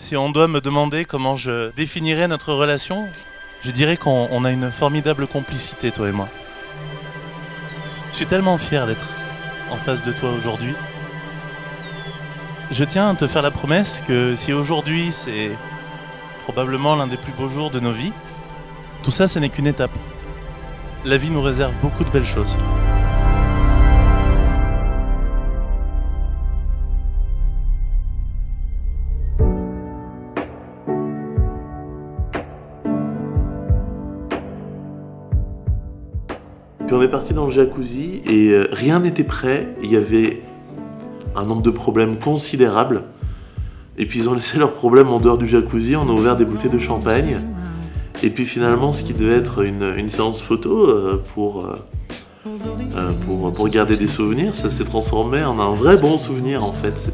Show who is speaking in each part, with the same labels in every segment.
Speaker 1: Si on doit me demander comment je définirais notre relation, je dirais qu'on a une formidable complicité, toi et moi. Je suis tellement fier d'être en face de toi aujourd'hui. Je tiens à te faire la promesse que si aujourd'hui c'est probablement l'un des plus beaux jours de nos vies, tout ça ce n'est qu'une étape. La vie nous réserve beaucoup de belles choses.
Speaker 2: Puis on est parti dans le jacuzzi et rien n'était prêt. Il y avait un nombre de problèmes considérables. Et puis ils ont laissé leurs problèmes en dehors du jacuzzi. On a ouvert des bouteilles de champagne. Et puis finalement, ce qui devait être une séance photo pour garder des souvenirs, ça s'est transformé en un vrai bon souvenir en fait.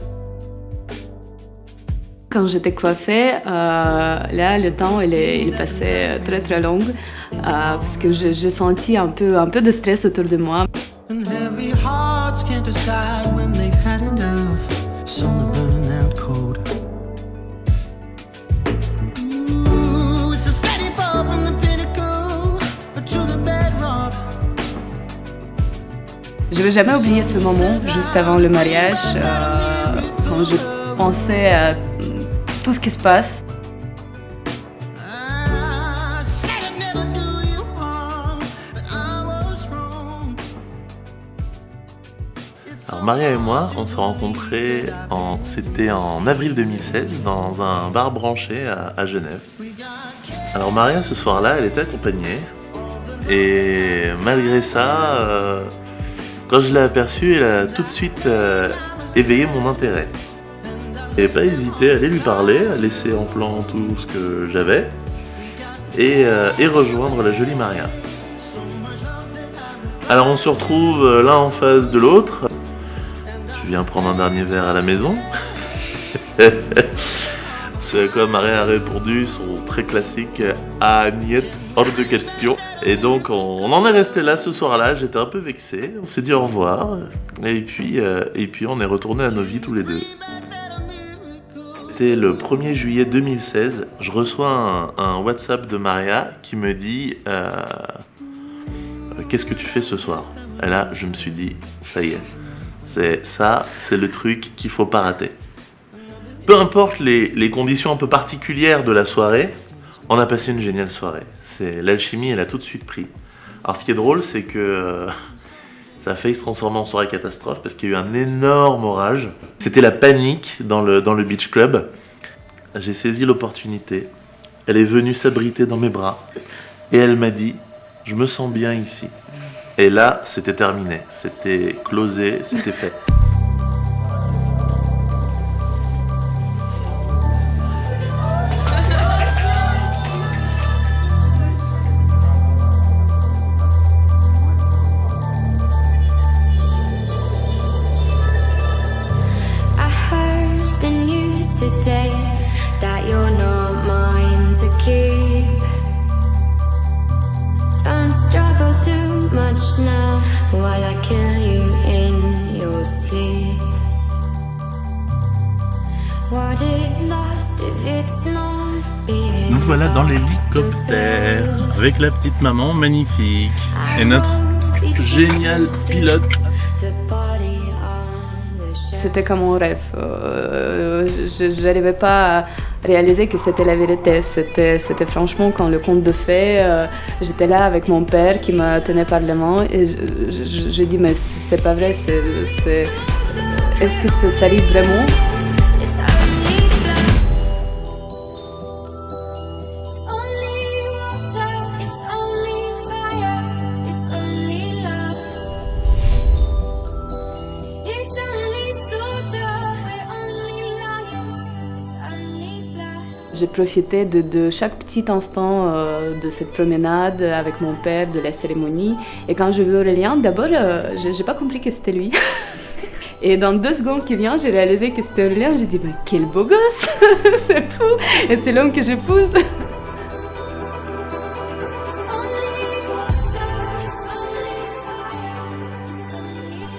Speaker 3: Quand j'étais coiffée, là, le temps il est passé très très long parce que j'ai senti un peu de stress autour de moi. Je ne vais jamais oublier ce moment, juste avant le mariage, quand je pensais à tout ce qui se passe.
Speaker 2: Alors Maria et moi, on s'est rencontrés, c'était en avril 2016, dans un bar branché à Genève. Alors Maria, ce soir-là, elle était accompagnée. Et malgré ça, quand je l'ai aperçue, elle a tout de suite éveillé mon intérêt. Et pas hésité à aller lui parler, à laisser en plan tout ce que j'avais et rejoindre la jolie Maria. Alors on se retrouve l'un en face de l'autre. Tu viens prendre un dernier verre à la maison? Ce à quoi Maria a répondu son très classique « Ah, niet, hors de question ». Et donc on en est resté là ce soir-là, j'étais un peu vexé, on s'est dit au revoir, et puis on est retourné à nos vies tous les deux. C'était le 1er juillet 2016, je reçois un WhatsApp de Maria qui me dit qu'est-ce que tu fais ce soir? Et là, je me suis dit, ça y est, c'est le truc qu'il faut pas rater. Peu importe les conditions un peu particulières de la soirée, on a passé une géniale soirée. L'alchimie, elle a tout de suite pris. Alors ce qui est drôle, c'est que ça a failli se transformer en soirée catastrophe parce qu'il y a eu un énorme orage. C'était la panique dans le beach club. J'ai saisi l'opportunité. Elle est venue s'abriter dans mes bras et elle m'a dit « Je me sens bien ici ». Et là, c'était terminé. C'était closé, c'était fait.
Speaker 4: Today that you're not mine to keep. Don't struggle too much now while I kill you in your sleep. What is lost if it's not being?
Speaker 1: Nous voilà dans l'hélicoptère avec la petite maman magnifique et notre génial pilote.
Speaker 3: C'était comme un rêve. Je n'arrivais pas à réaliser que c'était la vérité. C'était franchement quand le conte de fées, j'étais là avec mon père qui me tenait par la main et je dis mais c'est pas vrai, est-ce que ça arrive vraiment? J'ai profité de chaque petit instant de cette promenade avec mon père, de la cérémonie. Et quand j'ai vu Aurélien, d'abord, j'ai pas compris que c'était lui. Et dans 2 secondes qu'il vient, j'ai réalisé que c'était Aurélien. J'ai dit, mais quel beau gosse! C'est fou! Et c'est l'homme que j'épouse.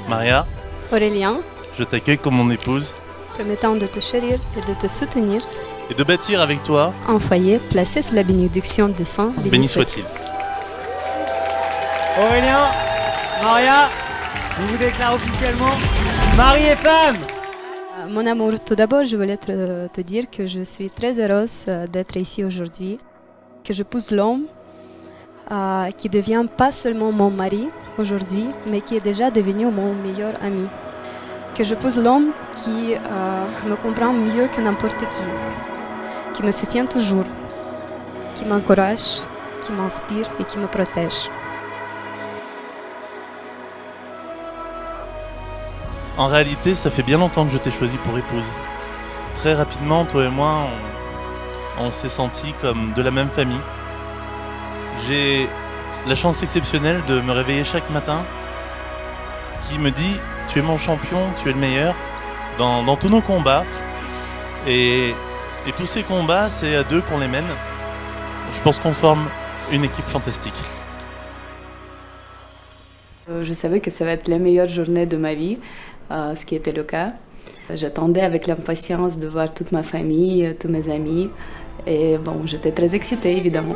Speaker 1: Maria,
Speaker 5: Aurélien,
Speaker 1: je t'accueille comme mon épouse.
Speaker 5: permettant de te chérir et de te soutenir
Speaker 1: et de bâtir avec toi.
Speaker 5: Un foyer placé sous la bénédiction du Saint.
Speaker 1: Béni soit-il.
Speaker 6: Aurélien, Maria, je vous déclare officiellement mari et femme.
Speaker 5: Mon amour, tout d'abord, je voulais te dire que je suis très heureuse d'être ici aujourd'hui, que j'épouse l'homme qui devient pas seulement mon mari aujourd'hui, mais qui est déjà devenu mon meilleur ami. Que j'épouse l'homme qui me comprend mieux que n'importe qui me soutient toujours, qui m'encourage, qui m'inspire et qui me protège.
Speaker 1: En réalité, ça fait bien longtemps que je t'ai choisi pour épouse. Très rapidement, toi et moi, on s'est sentis comme de la même famille. J'ai la chance exceptionnelle de me réveiller chaque matin qui me dit « Tu es mon champion, tu es le meilleur » dans tous nos combats. Et tous ces combats, c'est à deux qu'on les mène. Je pense qu'on forme une équipe fantastique.
Speaker 3: Je savais que ça va être la meilleure journée de ma vie, ce qui était le cas. J'attendais avec l'impatience de voir toute ma famille, tous mes amis. Et bon, j'étais très excitée, évidemment.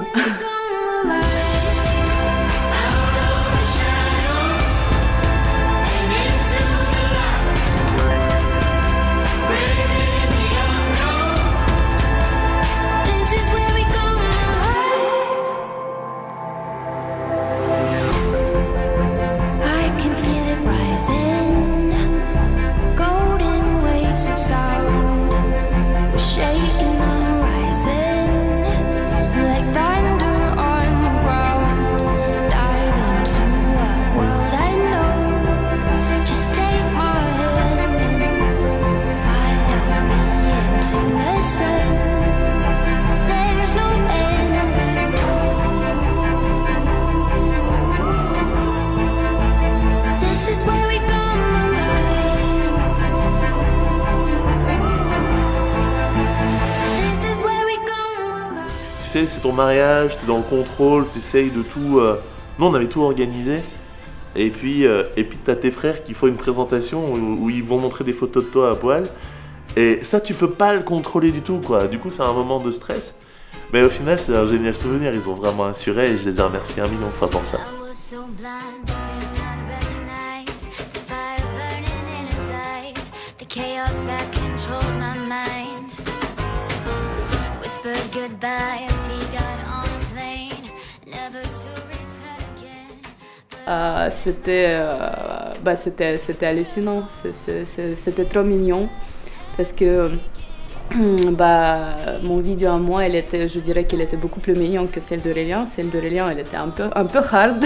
Speaker 2: Tu sais, c'est ton mariage, tu es dans le contrôle, tu essayes de tout... Nous, on avait tout organisé. Et puis t'as tes frères qui font une présentation où ils vont montrer des photos de toi à poil. Et ça, tu peux pas le contrôler du tout, quoi. Du coup, c'est un moment de stress. Mais au final, c'est un génial souvenir. Ils ont vraiment assuré et je les ai remerciés 1 million de fois pour ça.
Speaker 3: C'était hallucinant, c'était trop mignon parce que mon vidéo à moi, je dirais qu'elle était beaucoup plus mignon que celle d'Aurélien. Celle d'Aurélien, elle était un peu hard.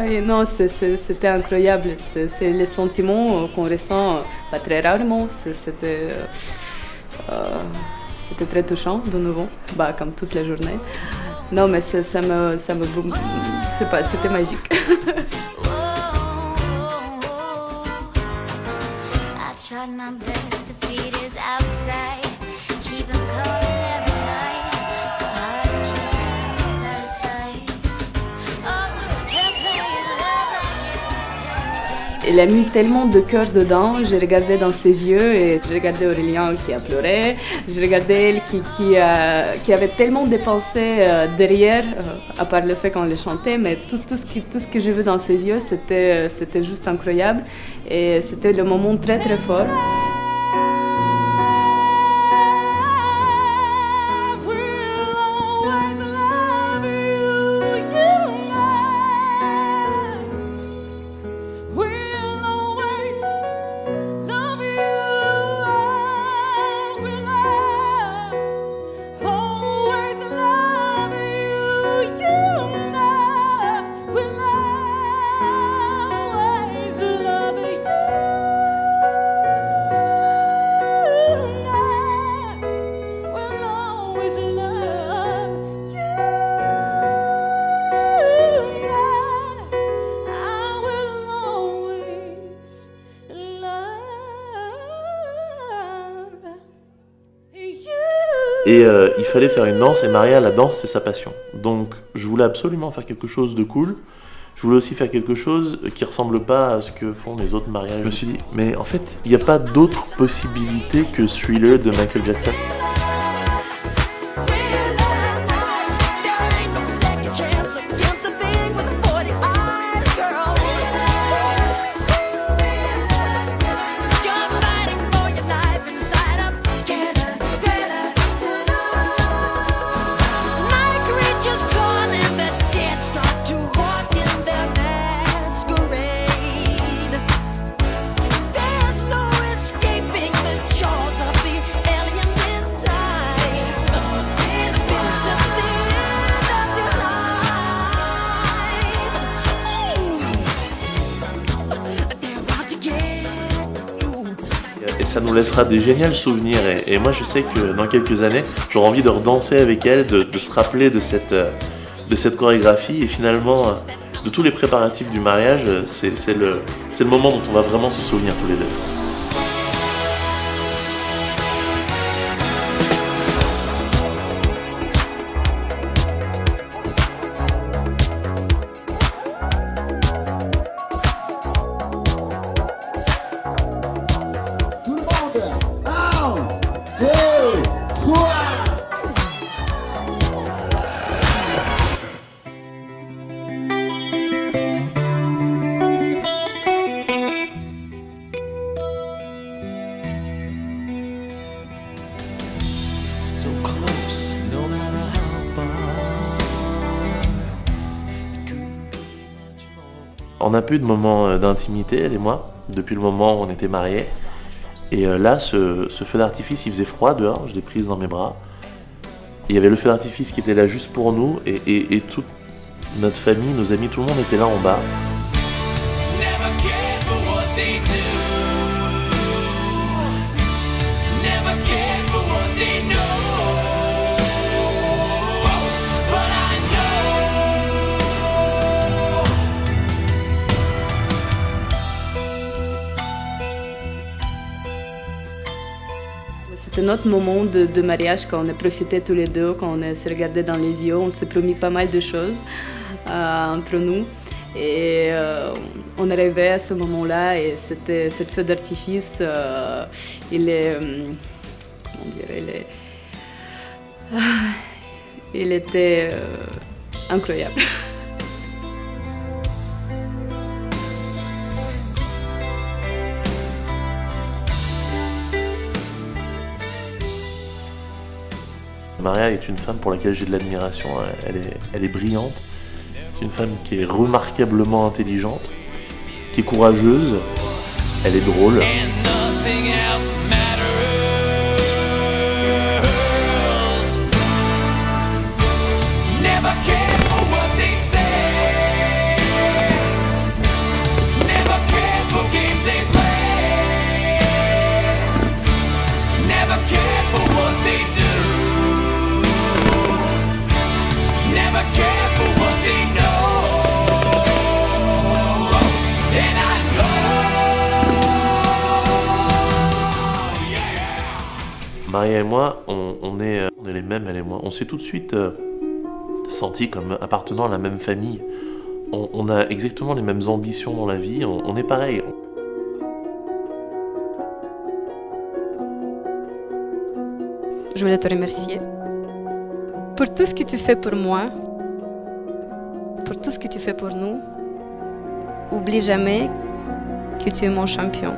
Speaker 3: Et non, c'était incroyable. C'est les sentiments qu'on ressent très rarement. C'était très touchant de nouveau, comme toute la journée. Non, mais c'était magique. Il a mis tellement de cœur dedans, j'ai regardé dans ses yeux et j'ai regardé Aurélien qui a pleuré, j'ai regardé elle qui avait tellement dépensé derrière, à part le fait qu'on les chantait, mais tout ce que j'ai vu dans ses yeux, c'était juste incroyable et c'était le moment très très fort.
Speaker 2: Et il fallait faire une danse, et Maria, la danse, c'est sa passion. Donc je voulais absolument faire quelque chose de cool. Je voulais aussi faire quelque chose qui ressemble pas à ce que font les autres mariages. Je me suis dit, mais en fait, il n'y a pas d'autre possibilité que Thriller de Michael Jackson. ça nous laissera des géniaux souvenirs. Et moi, je sais que dans quelques années, j'aurai envie de redanser avec elle, de se rappeler de cette chorégraphie. Et finalement, de tous les préparatifs du mariage, c'est le moment dont on va vraiment se souvenir tous les deux. On n'a plus de moments d'intimité, elle et moi, depuis le moment où on était mariés. Et là, ce feu d'artifice, il faisait froid dehors, je l'ai prise dans mes bras. Et il y avait le feu d'artifice qui était là juste pour nous, et toute notre famille, nos amis, tout le monde était là en bas.
Speaker 3: C'était notre moment de mariage quand on a profité tous les deux, quand on s'est regardé dans les yeux, on s'est promis pas mal de choses entre nous. Et on arrivait à ce moment-là et c'était cette feu d'artifice, il était incroyable.
Speaker 2: Maria est une femme pour laquelle j'ai de l'admiration, elle est brillante, c'est une femme qui est remarquablement intelligente, qui est courageuse, elle est drôle. Maria et moi, on est les mêmes, elle et moi. On s'est tout de suite sentis comme appartenant à la même famille. On a exactement les mêmes ambitions dans la vie, on est pareil.
Speaker 5: Je voulais te remercier pour tout ce que tu fais pour moi, pour tout ce que tu fais pour nous. Oublie jamais que tu es mon champion.